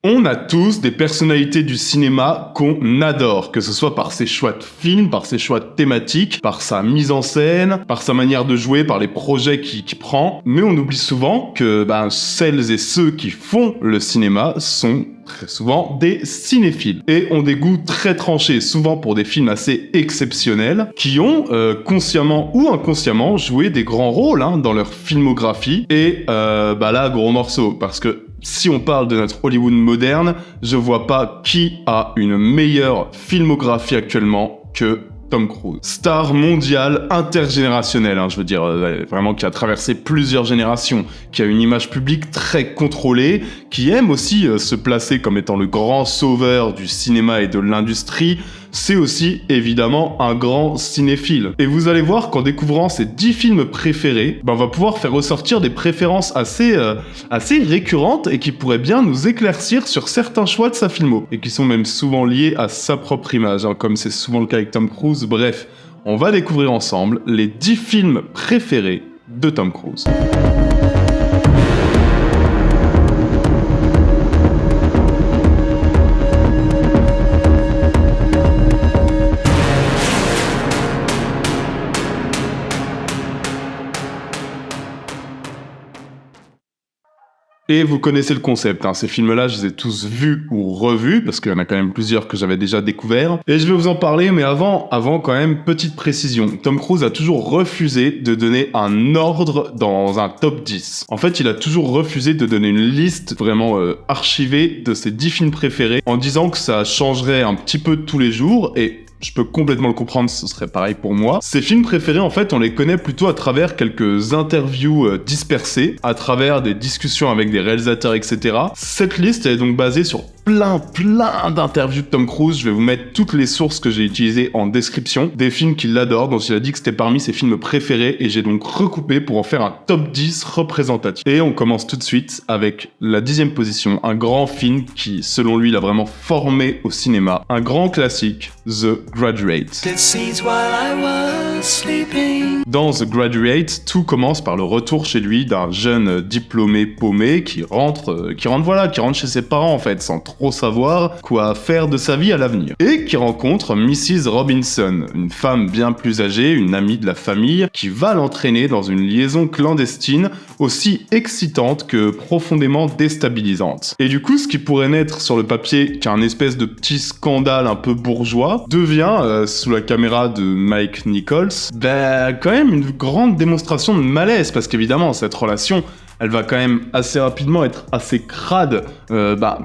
On a tous des personnalités du cinéma qu'on adore, que ce soit par ses choix de films, par ses choix de thématiques, par sa mise en scène, par sa manière de jouer, par les projets qu'il prend. Mais on oublie souvent que celles et ceux qui font le cinéma sont très souvent des cinéphiles et ont des goûts très tranchés, souvent pour des films assez exceptionnels, qui ont consciemment ou inconsciemment joué des grands rôles dans leur filmographie. Et là, gros morceau, parce que si on parle de notre Hollywood moderne, je vois pas qui a une meilleure filmographie actuellement que Tom Cruise. Star mondiale intergénérationnelle, je veux dire, vraiment qui a traversé plusieurs générations, qui a une image publique très contrôlée, qui aime aussi se placer comme étant le grand sauveur du cinéma et de l'industrie. C'est aussi évidemment un grand cinéphile. Et vous allez voir qu'en découvrant ses 10 films préférés, on va pouvoir faire ressortir des préférences assez récurrentes et qui pourraient bien nous éclaircir sur certains choix de sa filmo, et qui sont même souvent liés à sa propre image, comme c'est souvent le cas avec Tom Cruise. Bref, on va découvrir ensemble les 10 films préférés de Tom Cruise. Et vous connaissez le concept, ces films-là, je les ai tous vus ou revus, parce qu'il y en a quand même plusieurs que j'avais déjà découverts. Et je vais vous en parler, mais avant quand même, petite précision. Tom Cruise a toujours refusé de donner un ordre dans un top 10. En fait, il a toujours refusé de donner une liste vraiment archivée de ses 10 films préférés, en disant que ça changerait un petit peu tous les jours, et je peux complètement le comprendre, ce serait pareil pour moi. Ces films préférés, en fait, on les connaît plutôt à travers quelques interviews dispersées, à travers des discussions avec des réalisateurs, etc. Cette liste est donc basée sur plein d'interviews de Tom Cruise. Je vais vous mettre toutes les sources que j'ai utilisées en description, des films qu'il adore, dont il a dit que c'était parmi ses films préférés, et j'ai donc recoupé pour en faire un top 10 représentatif. Et on commence tout de suite avec la 10e position, un grand film qui, selon lui, l'a vraiment formé au cinéma, un grand classique, The Graduate. Dans The Graduate, tout commence par le retour chez lui d'un jeune diplômé paumé qui rentre chez ses parents en fait, sans trop savoir quoi faire de sa vie à l'avenir. Et qui rencontre Mrs. Robinson, une femme bien plus âgée, une amie de la famille, qui va l'entraîner dans une liaison clandestine aussi excitante que profondément déstabilisante. Et du coup, ce qui pourrait naître sur le papier qu'un espèce de petit scandale un peu bourgeois, devient, sous la caméra de Mike Nichols, quand même une grande démonstration de malaise, parce qu'évidemment, cette relation, elle va quand même assez rapidement être assez crade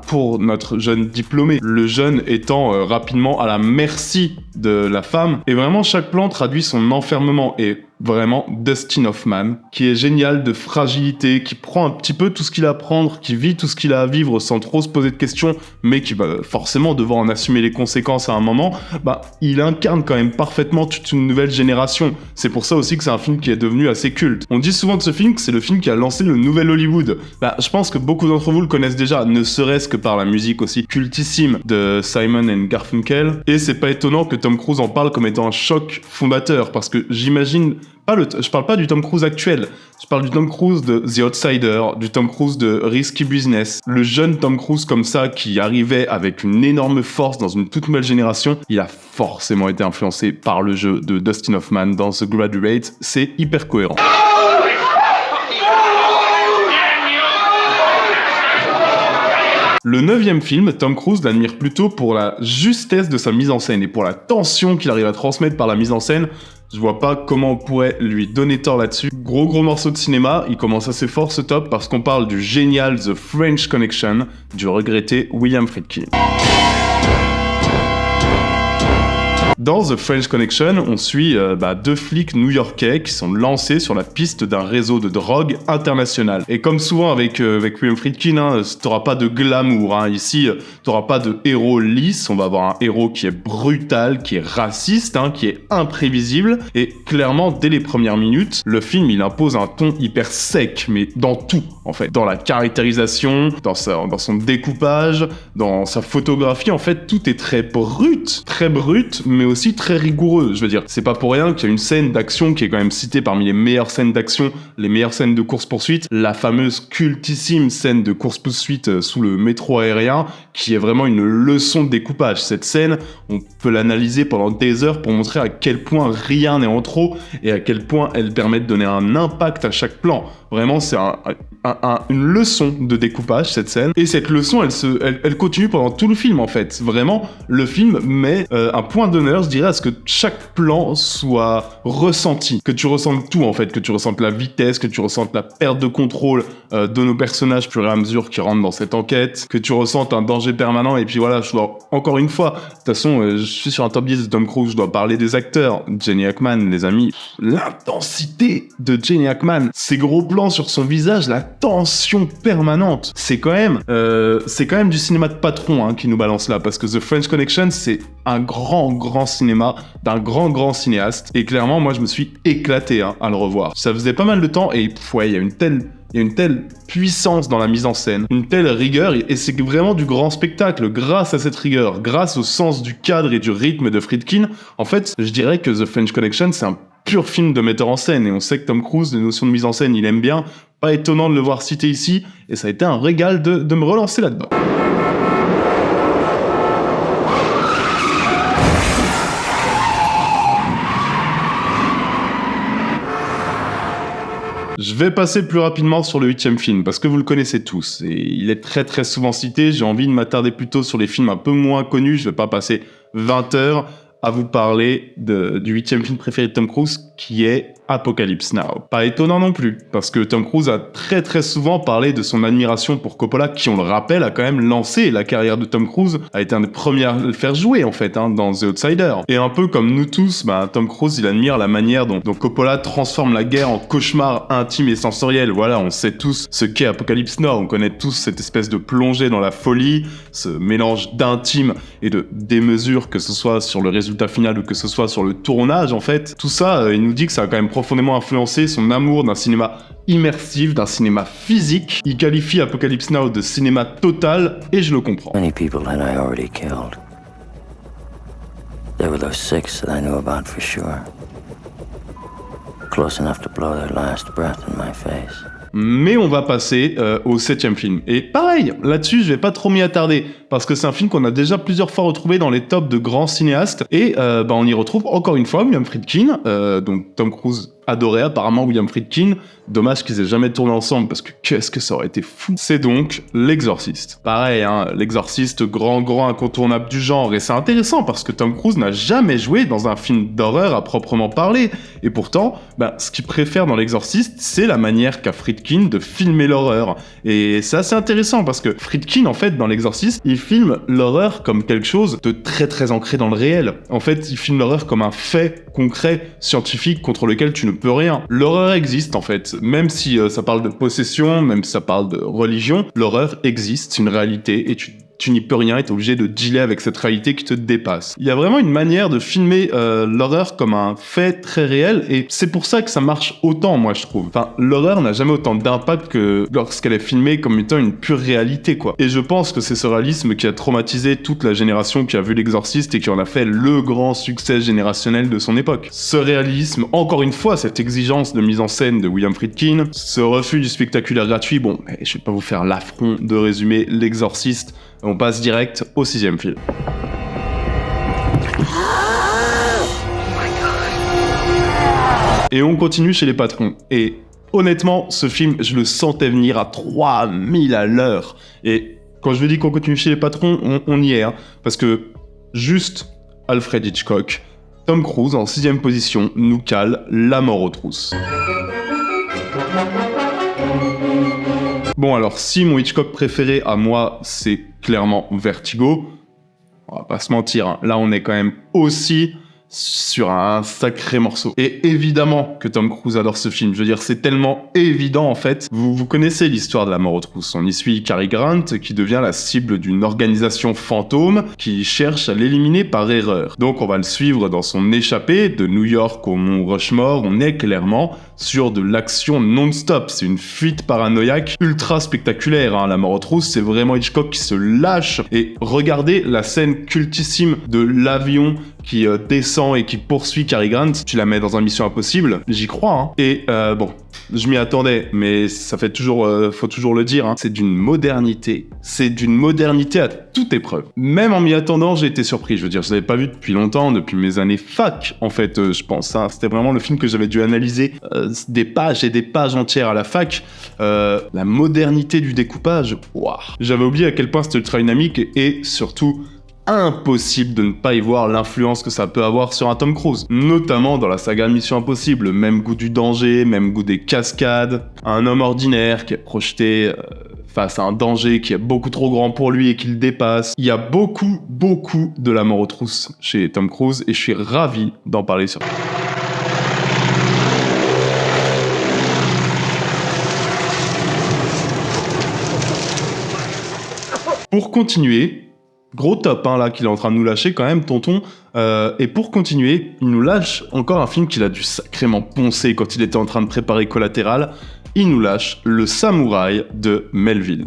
pour notre jeune diplômé. Le jeune étant rapidement à la merci de la femme. Et vraiment, chaque plan traduit son enfermement. Et vraiment, Dustin Hoffman, qui est génial de fragilité, qui prend un petit peu tout ce qu'il a à prendre, qui vit tout ce qu'il a à vivre sans trop se poser de questions, mais qui va forcément devoir en assumer les conséquences à un moment, il incarne quand même parfaitement toute une nouvelle génération. C'est pour ça aussi que c'est un film qui est devenu assez culte. On dit souvent de ce film que c'est le film qui a lancé le nouvel Hollywood. Je pense que beaucoup d'entre vous le connaissent déjà, ne serait-ce que par la musique aussi cultissime de Simon & Garfunkel. Et c'est pas étonnant que Tom Cruise en parle comme étant un choc fondateur, parce que j'imagine je parle pas du Tom Cruise actuel, je parle du Tom Cruise de The Outsider, du Tom Cruise de Risky Business. Le jeune Tom Cruise comme ça, qui arrivait avec une énorme force dans une toute nouvelle génération, il a forcément été influencé par le jeu de Dustin Hoffman dans The Graduate, c'est hyper cohérent. Le 9e film, Tom Cruise l'admire plutôt pour la justesse de sa mise en scène et pour la tension qu'il arrive à transmettre par la mise en scène. Je vois pas comment on pourrait lui donner tort là-dessus. Gros morceau de cinéma, il commence assez fort ce top parce qu'on parle du génial The French Connection du regretté William Friedkin. Dans The French Connection, on suit deux flics new-yorkais qui sont lancés sur la piste d'un réseau de drogue international. Et comme souvent avec William Friedkin, t'auras pas de glamour. Ici, t'auras pas de héros lisse. On va avoir un héros qui est brutal, qui est raciste, qui est imprévisible. Et clairement, dès les premières minutes, le film, il impose un ton hyper sec, mais dans tout, en fait. Dans la caractérisation, dans son découpage, dans sa photographie, en fait, tout est très brut, mais aussi très rigoureux. Je veux dire, c'est pas pour rien qu'il y a une scène d'action qui est quand même citée parmi les meilleures scènes d'action, les meilleures scènes de course-poursuite, la fameuse cultissime scène de course-poursuite sous le métro aérien, qui est vraiment une leçon de découpage. Cette scène, on peut l'analyser pendant des heures pour montrer à quel point rien n'est en trop et à quel point elle permet de donner un impact à chaque plan. Vraiment, c'est une leçon de découpage, cette scène. Et cette leçon, elle continue pendant tout le film, en fait. Vraiment, le film met un point d'honneur, je dirais, à ce que chaque plan soit ressenti. Que tu ressentes tout, en fait. Que tu ressentes la vitesse, que tu ressentes la perte de contrôle de nos personnages, plus à mesure qu'ils rentrent dans cette enquête. Que tu ressentes un danger permanent. Et puis voilà, je dois, encore une fois, de toute façon, je suis sur un top 10 de Tom Cruise, je dois parler des acteurs. Jenny Hackman, les amis. L'intensité de Jenny Hackman. Ces gros plans sur son visage, la tension permanente. C'est quand même du cinéma de patron qui nous balance là, parce que The French Connection, c'est un grand cinéma d'un grand cinéaste. Et clairement, moi, je me suis éclaté à le revoir. Ça faisait pas mal de temps et il y a une telle puissance dans la mise en scène, une telle rigueur, et c'est vraiment du grand spectacle. Grâce à cette rigueur, grâce au sens du cadre et du rythme de Friedkin, en fait, je dirais que The French Connection, c'est un pur film de metteur en scène, et on sait que Tom Cruise, les notions de mise en scène, il aime bien. Pas étonnant de le voir cité ici, et ça a été un régal de me relancer là-dedans. Je vais passer plus rapidement sur le 8e film, parce que vous le connaissez tous, et il est très souvent cité. J'ai envie de m'attarder plutôt sur les films un peu moins connus. Je vais pas passer 20 heures à vous parler du 8e film préféré de Tom Cruise, qui est Apocalypse Now. Pas étonnant non plus, parce que Tom Cruise a très souvent parlé de son admiration pour Coppola, qui, on le rappelle, a quand même lancé la carrière de Tom Cruise, a été un des premiers à le faire jouer, en fait, dans The Outsider. Et un peu comme nous tous, Tom Cruise, il admire la manière dont Coppola transforme la guerre en cauchemar intime et sensoriel. Voilà, on sait tous ce qu'est Apocalypse Now, on connaît tous cette espèce de plongée dans la folie, ce mélange d'intime et de démesure, que ce soit sur le résultat final ou que ce soit sur le tournage, en fait. Tout ça, il nous dit que ça a quand même profondément influencé son amour d'un cinéma immersif, d'un cinéma physique. Il qualifie Apocalypse Now de cinéma total, et je le comprends. Many people that I already killed. There were those 6 that I knew about for sure. Close enough to blow their last breath in my face. Mais on va passer au 7e film. Et pareil, là-dessus, je vais pas trop m'y attarder, parce que c'est un film qu'on a déjà plusieurs fois retrouvé dans les tops de grands cinéastes, et on y retrouve encore une fois William Friedkin, donc Tom Cruise adorait apparemment William Friedkin. Dommage qu'ils aient jamais tourné ensemble, parce que qu'est-ce que ça aurait été fou. C'est donc L'Exorciste. Pareil, L'Exorciste, grand incontournable du genre, et c'est intéressant parce que Tom Cruise n'a jamais joué dans un film d'horreur à proprement parler, et pourtant, ce qu'il préfère dans L'Exorciste, c'est la manière qu'a Friedkin de filmer l'horreur. Et c'est assez intéressant parce que Friedkin, en fait, dans L'Exorciste, il filme l'horreur comme quelque chose de très ancré dans le réel. En fait, il filme l'horreur comme un fait concret, scientifique, contre lequel tu ne peux rien. L'horreur existe, en fait. Même si ça parle de possession, même si ça parle de religion, l'horreur existe, c'est une réalité, et tu n'y peux rien, et t'es obligé de dealer avec cette réalité qui te dépasse. Il y a vraiment une manière de filmer l'horreur comme un fait très réel, et c'est pour ça que ça marche autant, moi, je trouve. Enfin, l'horreur n'a jamais autant d'impact que lorsqu'elle est filmée comme étant une pure réalité, quoi. Et je pense que c'est ce réalisme qui a traumatisé toute la génération qui a vu L'Exorciste et qui en a fait le grand succès générationnel de son époque. Ce réalisme, encore une fois, cette exigence de mise en scène de William Friedkin, ce refus du spectaculaire gratuit, je vais pas vous faire l'affront de résumer L'Exorciste. On passe direct au 6e film. Et on continue chez les patrons. Et honnêtement, ce film, je le sentais venir à 3000 à l'heure. Et quand je vous dis qu'on continue chez les patrons, on y est. Parce que juste Alfred Hitchcock, Tom Cruise en 6e position nous cale La mort aux trousses. Bon, alors, si mon Hitchcock préféré à moi, c'est clairement Vertigo, on va pas se mentir, là on est quand même aussi sur un sacré morceau. Et évidemment que Tom Cruise adore ce film, je veux dire, c'est tellement évident en fait. Vous connaissez l'histoire de La mort aux trousses, on y suit Cary Grant qui devient la cible d'une organisation fantôme qui cherche à l'éliminer par erreur. Donc on va le suivre dans son échappée de New York au Mont Rushmore, on est clairement sur de l'action non-stop. C'est une fuite paranoïaque ultra spectaculaire, hein. La mort aux trousses, c'est vraiment Hitchcock qui se lâche. Et regardez la scène cultissime de l'avion qui descend et qui poursuit Cary Grant. Tu la mets dans un Mission Impossible, j'y crois, hein. Et bon, je m'y attendais, mais ça fait toujours, faut toujours le dire, hein. C'est d'une modernité à toute épreuve. Même en m'y attendant, j'ai été surpris. Je veux dire, je l'avais pas vu depuis longtemps, depuis mes années fac, en fait, je pense, hein. C'était vraiment le film que j'avais dû analyser des pages et des pages entières à la fac. La modernité du découpage, waouh. J'avais oublié à quel point c'était ultra dynamique et surtout impossible de ne pas y voir l'influence que ça peut avoir sur un Tom Cruise, notamment dans la saga Mission Impossible. Même goût du danger, même goût des cascades, un homme ordinaire qui est projeté face à un danger qui est beaucoup trop grand pour lui et qui le dépasse. Il y a beaucoup de la mort aux trousses chez Tom Cruise et je suis ravi d'en parler sur... Pour continuer, gros top hein, là qu'il est en train de nous lâcher quand même, tonton. Et pour continuer, il nous lâche encore un film qu'il a dû sacrément poncer quand il était en train de préparer Collatéral. Il nous lâche Le Samouraï de Melville.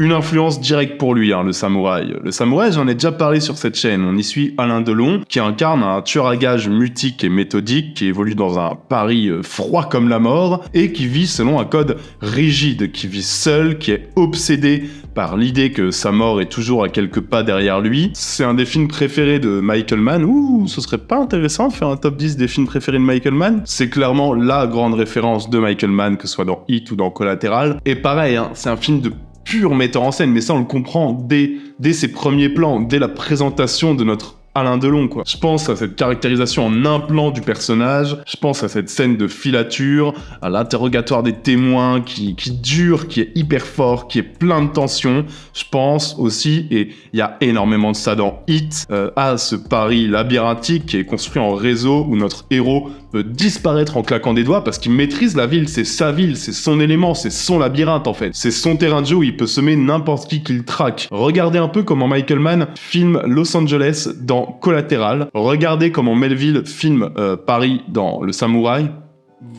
Une influence directe pour lui, hein, le samouraï. Le samouraï, j'en ai déjà parlé sur cette chaîne. On y suit Alain Delon, qui incarne un tueur à gages mutique et méthodique, qui évolue dans un Paris froid comme la mort, et qui vit selon un code rigide, qui vit seul, qui est obsédé par l'idée que sa mort est toujours à quelques pas derrière lui. C'est un des films préférés de Michael Mann. Ouh, ce serait pas intéressant de faire un top 10 des films préférés de Michael Mann? C'est clairement la grande référence de Michael Mann, que ce soit dans Heat ou dans Collatéral. Et pareil, hein, c'est un film de pur metteur en scène, mais ça on le comprend dès ses premiers plans, dès la présentation de notre Alain Delon, quoi. Je pense à cette caractérisation en un plan du personnage, je pense à cette scène de filature, à l'interrogatoire des témoins qui dure, qui est hyper fort, qui est plein de tension. Je pense aussi, et il y a énormément de ça dans Heat, à ce Paris labyrinthique qui est construit en réseau où notre héros peut disparaître en claquant des doigts parce qu'il maîtrise la ville, c'est sa ville, c'est son élément, c'est son labyrinthe en fait. C'est son terrain de jeu où il peut semer n'importe qui qu'il traque. Regardez un peu comment Michael Mann filme Los Angeles dans Collatéral. Regardez comment Melville filme Paris dans Le Samouraï.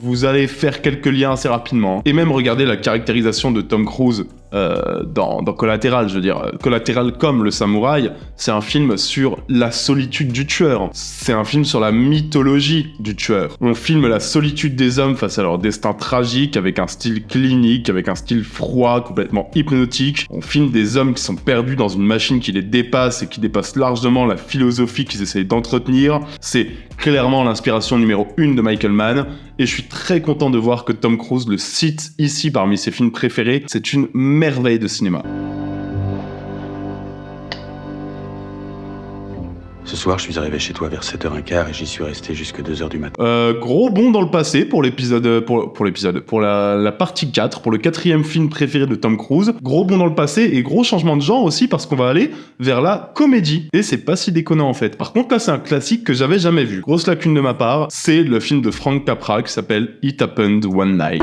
Vous allez faire quelques liens assez rapidement. Et même regardez la caractérisation de Tom Cruise dans Collatéral, je veux dire. Collatéral comme Le Samouraï, c'est un film sur la solitude du tueur. C'est un film sur la mythologie du tueur. On filme la solitude des hommes face à leur destin tragique, avec un style clinique, avec un style froid, complètement hypnotique. On filme des hommes qui sont perdus dans une machine qui les dépasse et qui dépasse largement la philosophie qu'ils essayent d'entretenir. C'est clairement l'inspiration numéro 1 de Michael Mann. Et je suis très content de voir que Tom Cruise le cite ici parmi ses films préférés. C'est une merveille de cinéma. Ce soir, je suis arrivé chez toi vers 7h15 et j'y suis resté jusque 2h du matin. Gros bond dans le passé pour l'épisode, pour la partie 4, pour le 4e film préféré de Tom Cruise. Gros bond dans le passé et gros changement de genre aussi parce qu'on va aller vers la comédie. Et c'est pas si déconnant en fait. Par contre là, c'est un classique que j'avais jamais vu. Grosse lacune de ma part, c'est le film de Frank Capra qui s'appelle It Happened One Night.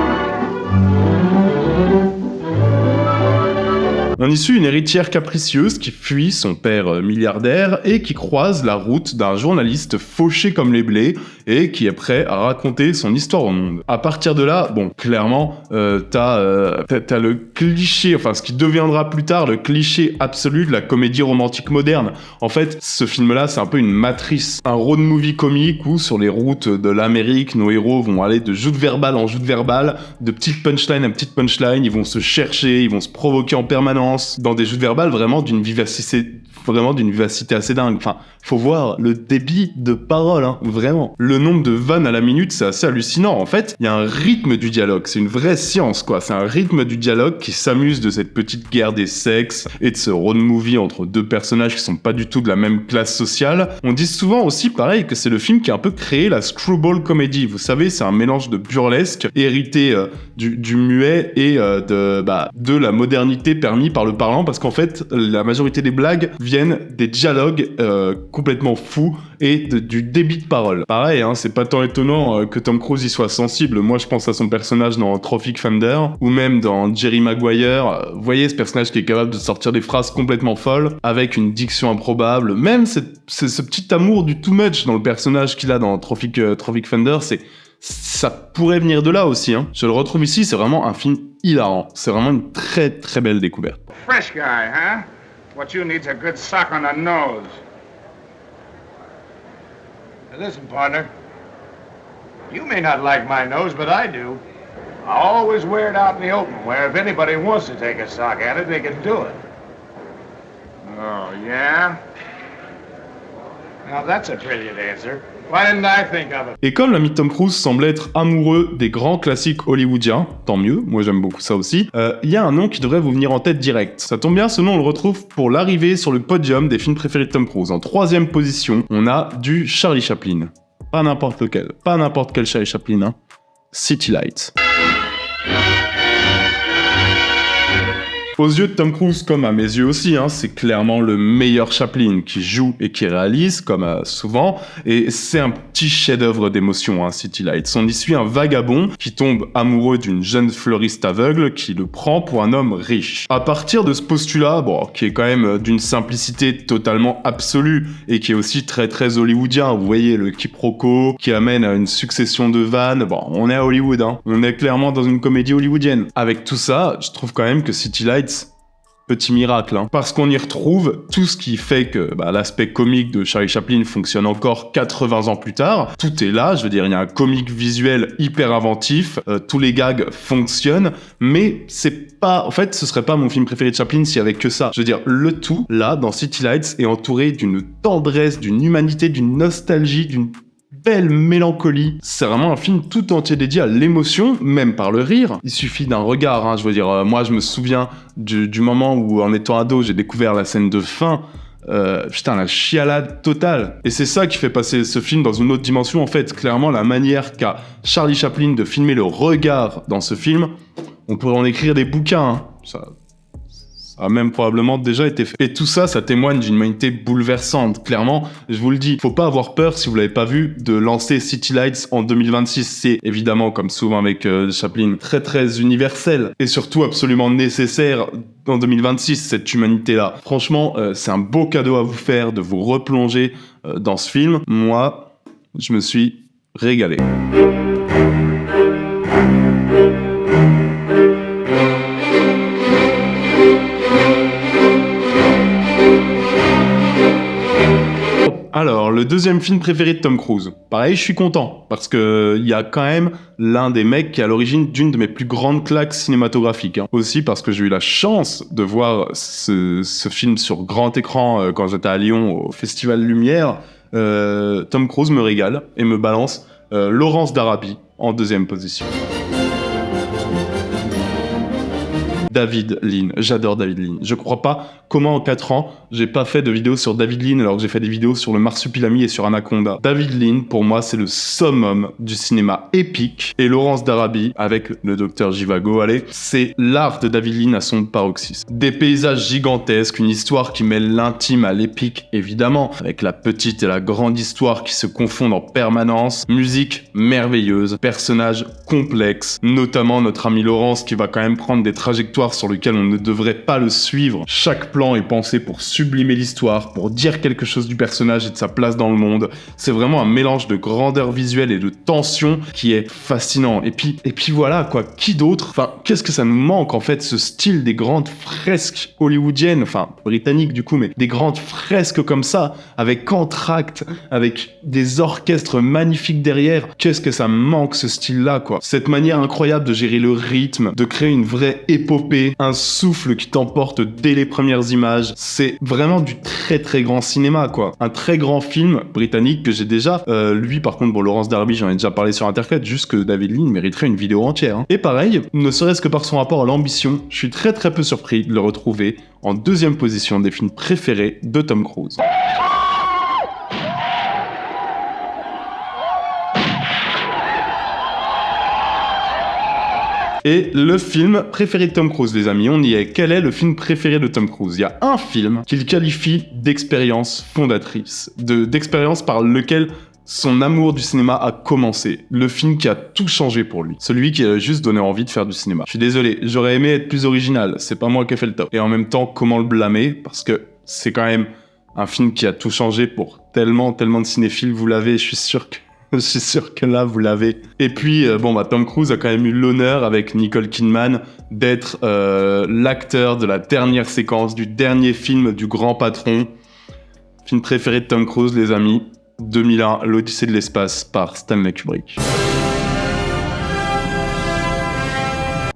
On y suit une héritière capricieuse qui fuit son père milliardaire et qui croise la route d'un journaliste fauché comme les blés et qui est prêt à raconter son histoire au monde. À partir de là, bon, clairement, t'as le cliché, enfin ce qui deviendra plus tard le cliché absolu de la comédie romantique moderne. En fait, ce film-là, c'est un peu une matrice, un road movie comique où sur les routes de l'Amérique, nos héros vont aller de joute verbale en joute verbale, de petite punchline à petite punchline, ils vont se chercher, ils vont se provoquer en permanence, dans des joutes verbales vraiment d'une vivacité assez dingue. Enfin, faut voir le débit de parole, hein, vraiment. Le nombre de vannes à la minute, c'est assez hallucinant. En fait, il y a un rythme du dialogue, c'est une vraie science, quoi. C'est un rythme du dialogue qui s'amuse de cette petite guerre des sexes et de ce road movie entre deux personnages qui sont pas du tout de la même classe sociale. On dit souvent aussi, pareil, que c'est le film qui a un peu créé la screwball comedy. Vous savez, c'est un mélange de burlesque hérité du muet et de la modernité permis par le parlant, parce qu'en fait, la majorité des blagues viennent hollywoodienne, des dialogues complètement fous et du débit de parole. Pareil, hein, c'est pas tant étonnant que Tom Cruise y soit sensible. Moi, je pense à son personnage dans Tropic Thunder ou même dans Jerry Maguire. Vous voyez, ce personnage qui est capable de sortir des phrases complètement folles avec une diction improbable. Même ce petit amour du too much dans le personnage qu'il a dans Tropic Thunder, ça pourrait venir de là aussi. Hein. Je le retrouve ici, c'est vraiment un film hilarant. C'est vraiment une très très belle découverte. Fresh guy, huh? What you need's a good sock on the nose. Now listen, partner. You may not like my nose, but I do. I always wear it out in the open, where if anybody wants to take a sock at it, they can do it. Oh, yeah? Now that's a brilliant answer. Why didn't I think of it? Et comme l'ami Tom Cruise semble être amoureux des grands classiques hollywoodiens, tant mieux, moi j'aime beaucoup ça aussi, il y a un nom qui devrait vous venir en tête direct. Ça tombe bien, ce nom on le retrouve pour l'arrivée sur le podium des films préférés de Tom Cruise. En 3e position, on a du Charlie Chaplin. Pas n'importe lequel, pas n'importe quel Charlie Chaplin, hein. City Lights. Aux yeux de Tom Cruise, comme à mes yeux aussi, hein, c'est clairement le meilleur Chaplin qui joue et qui réalise, comme souvent, et c'est un petit chef-d'œuvre d'émotion, hein, City Lights. On y suit un vagabond qui tombe amoureux d'une jeune fleuriste aveugle qui le prend pour un homme riche. À partir de ce postulat, bon, qui est quand même d'une simplicité totalement absolue et qui est aussi très très hollywoodien, vous voyez le quiproquo qui amène à une succession de vannes, bon, on est à Hollywood, hein, on est clairement dans une comédie hollywoodienne. Avec tout ça, je trouve quand même que City Lights, petit miracle, hein, parce qu'on y retrouve tout ce qui fait que l'aspect comique de Charlie Chaplin fonctionne encore 80 ans plus tard. Tout est là, je veux dire, il y a un comique visuel hyper inventif, tous les gags fonctionnent, mais c'est pas... En fait, ce serait pas mon film préféré de Chaplin s'il y avait que ça. Je veux dire, le tout, là, dans City Lights, est entouré d'une tendresse, d'une humanité, d'une nostalgie, d'une belle mélancolie. C'est vraiment un film tout entier dédié à l'émotion, même par le rire. Il suffit d'un regard, hein, je veux dire, moi je me souviens du moment où, en étant ado, j'ai découvert la scène de fin. Putain, la chialade totale. Et c'est ça qui fait passer ce film dans une autre dimension, en fait. Clairement, la manière qu'a Charlie Chaplin de filmer le regard dans ce film, on pourrait en écrire des bouquins, hein. Ça a même probablement déjà été fait. Et tout ça, ça témoigne d'une humanité bouleversante. Clairement, je vous le dis, faut pas avoir peur, si vous l'avez pas vu, de lancer City Lights en 2026. C'est évidemment, comme souvent avec Chaplin, très très universel et surtout absolument nécessaire en 2026, cette humanité-là. Franchement, c'est un beau cadeau à vous faire de vous replonger dans ce film. Moi, je me suis régalé. Alors, le deuxième film préféré de Tom Cruise. Pareil, je suis content, parce que il y a quand même l'un des mecs qui est à l'origine d'une de mes plus grandes claques cinématographiques. Hein. Aussi parce que j'ai eu la chance de voir ce film sur grand écran quand j'étais à Lyon au Festival Lumière. Tom Cruise me régale et me balance Laurence d'Arabie en 2e position. David Lean. J'adore David Lean. Je crois pas comment en 4 ans, j'ai pas fait de vidéo sur David Lean alors que j'ai fait des vidéos sur le Marsupilami et sur Anaconda. David Lean, pour moi, c'est le summum du cinéma épique. Et Laurence d'Arabie, avec le docteur Zhivago, allez, c'est l'art de David Lean à son paroxysme. Des paysages gigantesques, une histoire qui mêle l'intime à l'épique, évidemment, avec la petite et la grande histoire qui se confondent en permanence, musique merveilleuse, personnages complexes, notamment notre ami Laurence qui va quand même prendre des trajectoires sur lesquelles on ne devrait pas le suivre. Chaque plan est pensé pour sublimer l'histoire, pour dire quelque chose du personnage et de sa place dans le monde. C'est vraiment un mélange de grandeur visuelle et de tension qui est fascinant. Et puis voilà, quoi, qui d'autre? Enfin, qu'est-ce que ça nous manque, en fait, ce style des grandes fresques hollywoodiennes, enfin, britanniques du coup, mais des grandes fresques comme ça, avec entr'actes, avec des orchestres magnifiques derrière. Qu'est-ce que ça me manque, ce style-là, quoi. Cette manière incroyable de gérer le rythme, de créer une vraie épopée, un souffle qui t'emporte dès les premières images. C'est vraiment du très très grand cinéma, quoi. Un très grand film britannique que j'ai déjà, lui par contre, bon, Laurence d'Arabie, j'en ai déjà parlé sur Intercut, juste que David Lean mériterait une vidéo entière. Hein. Et pareil, ne serait-ce que par son rapport à l'ambition, je suis très très peu surpris de le retrouver en 2e position des films préférés de Tom Cruise. Et le film préféré de Tom Cruise, les amis, on y est. Quel est le film préféré de Tom Cruise? Il y a un film qu'il qualifie d'expérience fondatrice, d'expérience par lequel son amour du cinéma a commencé. Le film qui a tout changé pour lui. Celui qui a juste donné envie de faire du cinéma. Je suis désolé, j'aurais aimé être plus original. C'est pas moi qui ai fait le top. Et en même temps, comment le blâmer? Parce que c'est quand même un film qui a tout changé pour tellement de cinéphiles. Vous l'avez, je suis sûr que là, vous l'avez. Et puis, Tom Cruise a quand même eu l'honneur, avec Nicole Kidman, d'être l'acteur de la dernière séquence, du dernier film du Grand Patron. Film préféré de Tom Cruise, les amis. 2001, l'Odyssée de l'espace par Stanley Kubrick.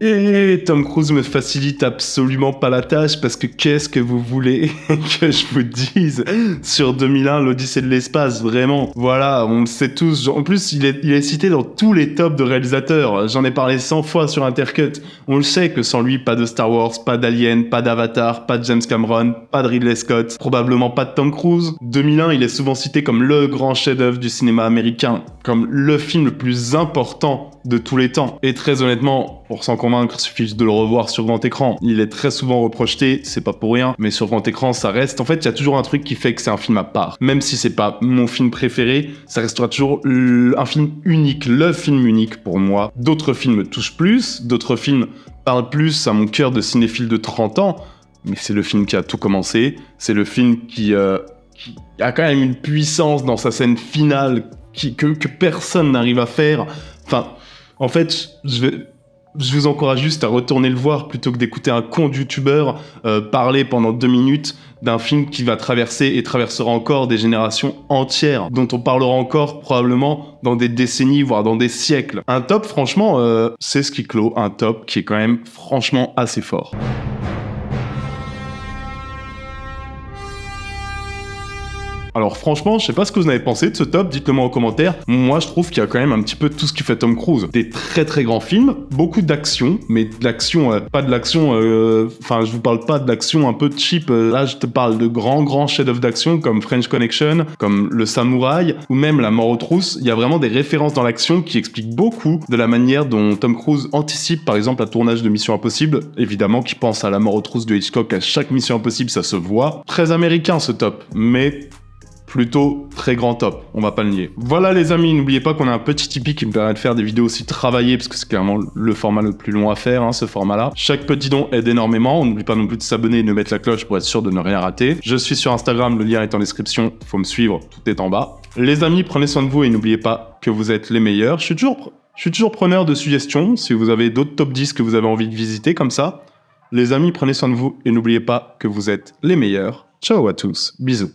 Et Tom Cruise me facilite absolument pas la tâche parce que qu'est-ce que vous voulez que je vous dise sur 2001, l'Odyssée de l'espace, vraiment. Voilà, on le sait tous. En plus, il est cité dans tous les tops de réalisateurs. J'en ai parlé 100 fois sur Intercut. On le sait que sans lui, pas de Star Wars, pas d'Alien, pas d'Avatar, pas de James Cameron, pas de Ridley Scott, probablement pas de Tom Cruise. 2001, il est souvent cité comme le grand chef-d'œuvre du cinéma américain, comme le film le plus important de tous les temps. Et très honnêtement, pour s'en convaincre, il suffit de le revoir sur grand écran. Il est très souvent reproché, c'est pas pour rien, mais sur grand écran, ça reste... En fait, il y a toujours un truc qui fait que c'est un film à part. Même si c'est pas mon film préféré, ça restera toujours un film unique, le film unique pour moi. D'autres films me touchent plus, d'autres films parlent plus à mon cœur de cinéphile de 30 ans, mais c'est le film qui a tout commencé, c'est le film qui a quand même une puissance dans sa scène finale que personne n'arrive à faire. Enfin, en fait, je vous encourage juste à retourner le voir plutôt que d'écouter un con de youtubeur parler pendant 2 minutes d'un film qui va traverser et traversera encore des générations entières, dont on parlera encore probablement dans des décennies, voire dans des siècles. Un top, franchement, c'est ce qui clôt un top qui est quand même franchement assez fort. Alors franchement, je sais pas ce que vous en avez pensé de ce top, dites-le moi en commentaire. Moi, je trouve qu'il y a quand même un petit peu tout ce qui fait Tom Cruise. Des très très grands films, beaucoup d'action, mais de l'action, pas de l'action... Enfin, je vous parle pas de l'action un peu cheap. Là, je te parle de grands chefs-d'œuvre d'action comme French Connection, comme Le Samouraï, ou même La Mort aux trousses. Il y a vraiment des références dans l'action qui expliquent beaucoup de la manière dont Tom Cruise anticipe, par exemple, un tournage de Mission Impossible. Évidemment, qui pense à La Mort aux trousses de Hitchcock à chaque Mission Impossible, ça se voit. Très américain ce top, mais... plutôt très grand top, on va pas le nier. Voilà les amis, n'oubliez pas qu'on a un petit Tipeee qui me permet de faire des vidéos aussi travaillées, parce que c'est clairement le format le plus long à faire, ce format-là. Chaque petit don aide énormément, on n'oublie pas non plus de s'abonner et de mettre la cloche pour être sûr de ne rien rater. Je suis sur Instagram, le lien est en description, faut me suivre, tout est en bas. Les amis, prenez soin de vous et n'oubliez pas que vous êtes les meilleurs. Je suis toujours preneur de suggestions, si vous avez d'autres top 10 que vous avez envie de visiter comme ça. Les amis, prenez soin de vous et n'oubliez pas que vous êtes les meilleurs. Ciao à tous, bisous.